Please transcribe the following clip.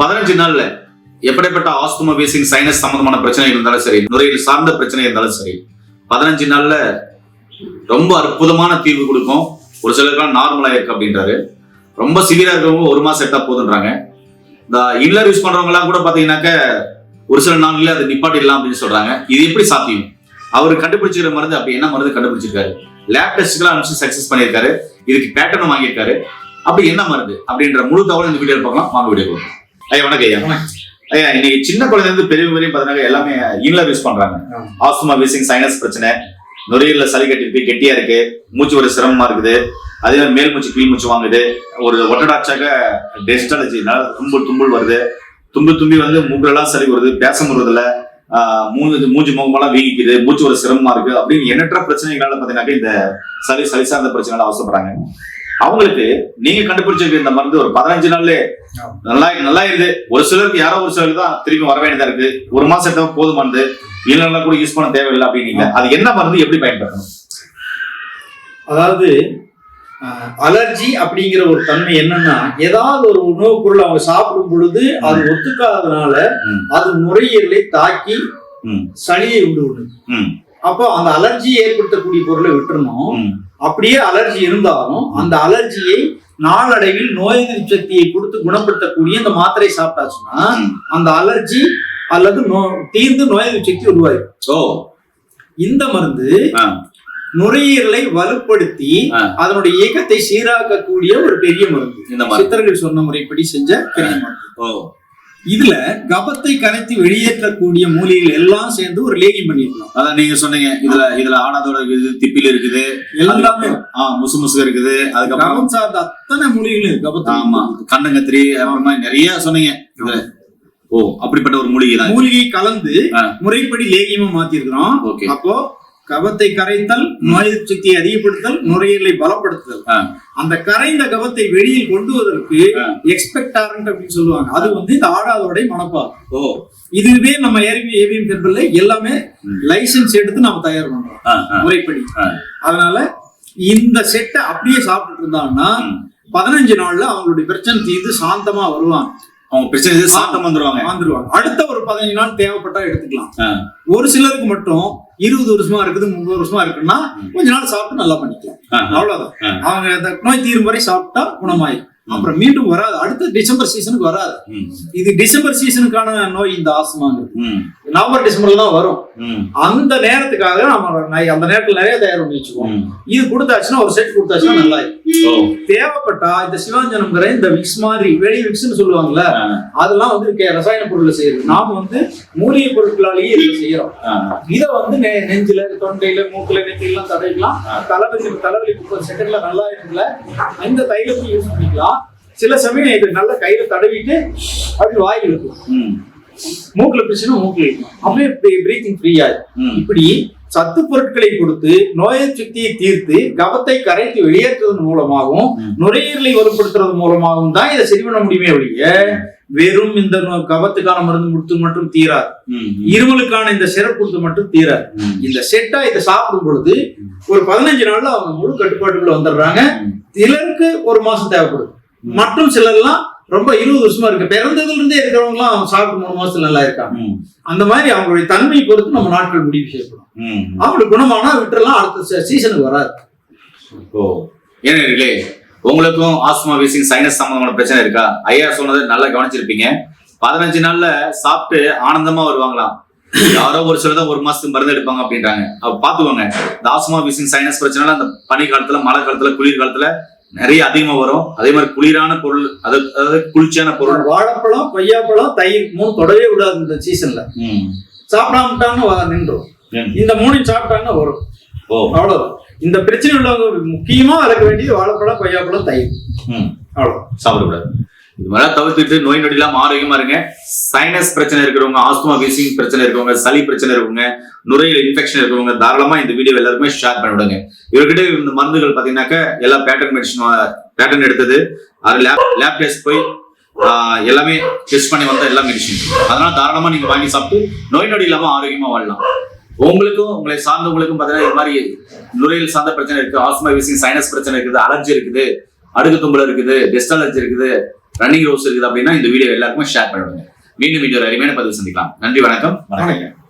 15 நாள்ல எப்படிப்பட்ட asthma, wheezing, sinus சம்பந்தமான பிரச்சனை இருந்தாலும் சரி, நுரையீரல் சார்ந்த பிரச்சனை இருந்தாலும் சரி, 15 நாள்ல ரொம்ப அற்புதமான தீர்வு கொடுக்கும். ஒரு சிலருக்குலாம் நார்மலா இருக்கு அப்படின்றாரு. ரொம்ப சிவியரா இருக்கிறவங்க 1 மாசம் எடுத்தா போதுன்றாங்க. இந்த இன்லர் யூஸ் பண்றவங்க எல்லாம் கூட பாத்தீங்கன்னாக்க ஒரு சில நாள்ல அதை நிப்பாட்டிடலாம் அப்படின்னு சொல்றாங்க. இது எப்படி சாத்தியம்? அவர் கண்டுபிடிச்சிக்கிற மருந்து அப்படி என்ன மருந்து கண்டுபிடிச்சிருக்காரு? லேப் டெஸ்ட்லாம் அனுப்பிச்சு சக்சஸ் பண்ணியிருக்காரு. இதுக்கு பேட்டர்னும் வாங்கியிருக்காரு. அப்படி என்ன மருந்து அப்படின்ற முழு தகவலும் இந்த வீடியோ பார்க்கலாம். வாங்க வீடியோ பார்க்கலாம். ஐயா வணக்கம் ஐயா. ஐயா, இன்னைக்கு சின்ன குழந்தை இருந்து பெரியவங்க வரையும் பாத்தீங்கன்னா எல்லாமே இன்லர் யூஸ் பண்றாங்க. ஆஸ்துமா, வீசிங், சைனஸ் பிரச்சனை, நுரையீரல சளி கட்டிருக்கு, கெட்டியா இருக்கு, மூச்சு ஒரு சிரமமா இருக்குது, அதே மாதிரி மேல் மூச்சு கீழ் மூச்சு வாங்குது, ஒரு ஒட்டடாச்சாக டெஸ்ட் அலர்ஜி, தும்புள் வருது, தும்பி வந்து மூக்குலாம் சளி வருது, பேச முடியறதில்ல, மூஞ்சி முகமெல்லாம் வீங்கிக்குது, மூச்சு ஒரு சிரமமா இருக்கு அப்படின்னு எண்ணற்ற பிரச்சனைகளால பாத்தீங்கன்னா இந்த சளி சார்ந்த பிரச்சனைகள் அவசரப்படுறாங்க. அவங்களுக்கு நீங்க கண்டுபிடிச்சிருக்க இந்த மருந்து ஒரு 15 நாள்ல நல்லா இருக்குது. ஒரு சிலருக்கு யாரோ ஒரு சிலருக்கு தான் திரும்பி வர வேண்டியதா இருக்கு. 1 மாசம் எடுத்தா போதுமானது, இல்லைன்னா கூட யூஸ் பண்ண தேவையில்லை அப்படின்னீங்க. அது என்ன மருந்து, எப்படி பயன்படுத்தணும்? அதாவது அலர்ஜி அப்படிங்கிற ஒரு தன்மை என்னன்னா, ஏதாவது ஒரு உணவுப் பொருள் அவங்க சாப்பிடும் பொழுது அது ஒத்துக்காததுனால அது நுரையீரலை தாக்கி சளியை உண்டு விடுது. அப்போ அந்த அலர்ஜி ஏற்படுத்தக்கூடிய பொருளை விட்டுறணும். அப்படியே அலர்ஜி இருந்தாலும் அந்த அலர்ஜியை நாளடைவில் நோய் எதிர்ப்பு சக்தியை கொடுத்து குணப்படுத்தக்கூடிய இந்த மாத்திரை சாப்பிட்டாச்சுன்னா அந்த அலர்ஜி அல்லது தீர்ந்து நோய் எதிர்ப்பு சக்தி உருவாயிடும். இந்த மருந்து நுரையீரலை வலுப்படுத்தி அதனுடைய இயக்கத்தை சீராக்கக்கூடிய ஒரு பெரிய மருந்து. சித்தர்கள் சொன்ன முறைப்படி செஞ்ச பெரிய மருந்து. இதுல கபத்தை கரைத்து வெளியேற்றக்கூடிய மூலிகைகள் எல்லாம் சேர்ந்து ஒரு லேகியம் பண்ணிருக்கலாம். அதான் நீங்க சொன்னீங்க, இதுல ஆடாதோட இருக்குது, திப்பில இருக்குது, எல்லாமே முசு இருக்குது. அதுக்கப்புறம் கபம் சார்ந்த அத்தனை மூலிகைகளும் கபத்தை, ஆமா, கண்டங்கத்திரி, அப்புறமா நிறைய சொன்னீங்க இதுல. அப்படிப்பட்ட ஒரு மூலிகை தான். மூலிகை கலந்து முறைப்படி லேகியமா மாத்திருக்கிறோம். அப்போ கபத்தை கரைத்தல், நோய் எதிர்ப்பு சக்தியை அதிகப்படுத்தல், நுரையீரலை பலப்படுத்துதல். அந்த கரைந்த கபத்தை வெளியில் கொண்டு வருவதற்கு எக்ஸ்பெக்டாரண்ட் அப்படின்னு சொல்லுவாங்க. அது வந்து இந்த ஆடாதோட மணப்பாகு. இதுவே நம்ம ஏவிஎம் டெம்பிள்ல எல்லாமே லைசன்ஸ் எடுத்து நம்ம தயார் பண்றோம் முறைப்படி. அதனால இந்த செட்டை அப்படியே சாப்பிட்டு இருந்தாங்கன்னா 15 நாள்ல அவங்களுடைய பிரச்சனை தீர்ந்து சாந்தமா வருவாங்க. அவங்க பிரச்சனை சாந்தம் வந்துருவாங்க. அடுத்த ஒரு 15 நாள் தேவைப்பட்டா எடுத்துக்கலாம். ஒரு சிலருக்கு மட்டும் 20 வருஷமா இருக்குது, 30 வருஷமா இருக்குன்னா கொஞ்ச நாள் சாப்பிட்டு நல்லா பண்ணிக்கலாம். அவ்வளவுதான். அவங்க நோய் தீரும் வரை சாப்பிட்டா குணமாயிரும். அப்புறம் மீண்டும் வராது. அடுத்த டிசம்பர் சீசனுக்கு வராது. இது டிசம்பர் சீசனுக்கான நோய். இந்த ஆஸ்துமாங்கிறது நவம்பர் டிசம்பர்ல தான் வரும். அந்த நேரத்துக்காக நம்ம அந்த நேரத்துல நிறைய தயார் பண்ணி வச்சுக்குவோம். இது கொடுத்தாச்சுன்னா, ஒரு செட் கொடுத்தாச்சுன்னா நல்லா இருக்கும். தேவைப்பட்டா இந்த சிவாஞ்சனம்ங்கிற இந்த விக்ஸ் மாதிரி வெளி விக்ஸ்ன்னு சொல்லுவாங்கல்ல, அதெல்லாம் வந்து ரசாயன பொருள்ல செய்யறது. நாம வந்து மூலிகை பொருட்களாலேயே இதை செய்யறோம். இதை வந்து நெஞ்சில, தொண்டையில, மூக்குல, நெத்திலாம் தடவிக்கலாம். தலைவலி 30 செகண்ட்ல நல்லா இருக்குல்ல, இந்த தைலத்தை யூஸ் பண்ணிக்கலாம். சில சமயம் இது நல்ல கையில தடவிட்டு அப்படி வாயில் இருக்கும். மூக்குல பிரச்சனை மூக்குல இருக்கும். அப்படியே பிரீத்திங் ஃப்ரீ ஆகும். இப்படி சத்து பொருட்களை கொடுத்து நோய் சக்தியை தீர்த்து கபத்தை கரைத்து வெளியேற்றுவதன் மூலமாகவும் நுரையீரலை வலுப்படுத்துறது மூலமாகவும் தான் இதை சரி பண்ண முடியுமே ஒழிய வெறும் இந்த கபத்துக்கான மருந்து கொடுத்து மட்டும் தீராது. இருமலுக்கான இந்த சிரப் கொடுத்து மட்டும் தீராது. இந்த செட்டா இதை சாப்பிடும் பொழுது ஒரு 15 நாள்ல அவங்க முழு கட்டுப்பாட்டுக்குள்ள வந்துடுறாங்க. சிலருக்கு 1 மாசம் தேவைப்படுது. மற்றும் சிலர்லாம் ரொம்ப 20 வருஷமா இருக்கு, பிறந்ததுல இருந்தே இருக்கிறவங்க எல்லாம் சாப்பிட்டு 3 மாசத்துல நல்லா இருக்காங்க. அந்த மாதிரி அவங்களுடைய தன்மையை பொறுத்து நம்ம நாட்கள் முடிவு செய்யப்படும். அவங்களுக்கு குணமானா விட்டுறலாம், அடுத்த சீசனுக்கு வராது. ஏன்னா உங்களுக்கும் ஆஸ்துமா, வீசிங், சைனஸ் சம்பந்தமான பிரச்சனை இருக்கா? ஐயா சொன்னதை நல்லா கவனிச்சிருப்பீங்க. 15 நாள்ல சாப்பிட்டு ஆனந்தமா வருவாங்களாம். யாரோ ஒரு சிலதான் 1 மாசத்துக்கு மருந்து எடுப்பாங்க அப்படின்றாங்க. பாத்துக்கோங்க, இந்த ஆஸ்துமா, வீசிங், சைனஸ் பிரச்சனை அந்த பனி காலத்துல, மழை காலத்துல, குளிர் காலத்துல நிறைய அதிகமா வரும். அதே மாதிரி குளிரான பொருள், அதாவது குளிர்ச்சியான பொருள், வாழைப்பழம், கொய்யாப்பழம், தயிர் 3 தொடவே விடாது. இந்த சீசன்ல சாப்பிடாமட்டாங்க நின்றோம். இந்த 3 சாப்பிட்டாங்கன்னா வரும். அவ்வளவுதான். இந்த பிரச்சனை உள்ளவங்க முக்கியமா வளர்க்க வேண்டியது வாழைப்பழம், கொய்யாப்பழம், தயிர். அவ்வளவு சாப்பிடக்கூடாது. இது மாதிரி தவிர்த்துட்டு நோய் நொடி இல்லாம ஆரோக்கியமா இருங்க. சைனஸ் பிரச்சனை இருக்கிறவங்க, ஆஸ்துமா, வீசிங் பிரச்சனை இருக்கவங்க, சளி பிரச்சனை இருக்கவங்க, நுரையீரல் இன்ஃபெக்ஷன் இருக்கவங்க தாராளமா இந்த வீடியோ எல்லாருக்குமே ஷேர் பண்ணி விடுங்க. இவர்கிட்ட இந்த மருந்துகள் பாத்தீங்கன்னாக்க எல்லா பேட்டர்ன் எடுத்தது, அது லேப் டெஸ்ட் போய் எல்லாமே டெஸ்ட் பண்ணி வந்த எல்லா மெடிசின். அதனால தாராளமா நீங்க வாங்கி சாப்பிட்டு நோய் நொடி இல்லாம ஆரோக்கியமா வாழலாம். உங்களுக்கும் உங்களை சார்ந்தவங்களுக்கும் பாத்தீங்கன்னா இது மாதிரி நுரையீரல் சார்ந்த பிரச்சனை இருக்கு, ஆஸ்துமா, வீசிங், சைனஸ் பிரச்சனை இருக்குது, அலர்ஜி இருக்குது, அடுக்கு தும்பல் இருக்குது, டெஸ்ட் அலர்ஜி இருக்குது, ரன்னிங் ரோஸ் இருக்குது அப்படின்னா இந்த வீடியோ எல்லாருக்குமே ஷேர் பண்ணிவிடுங்க. மீண்டும் வீடியோ அருமையான பதிவு சந்திக்கலாம். நன்றி, வணக்கம். வணக்கம்.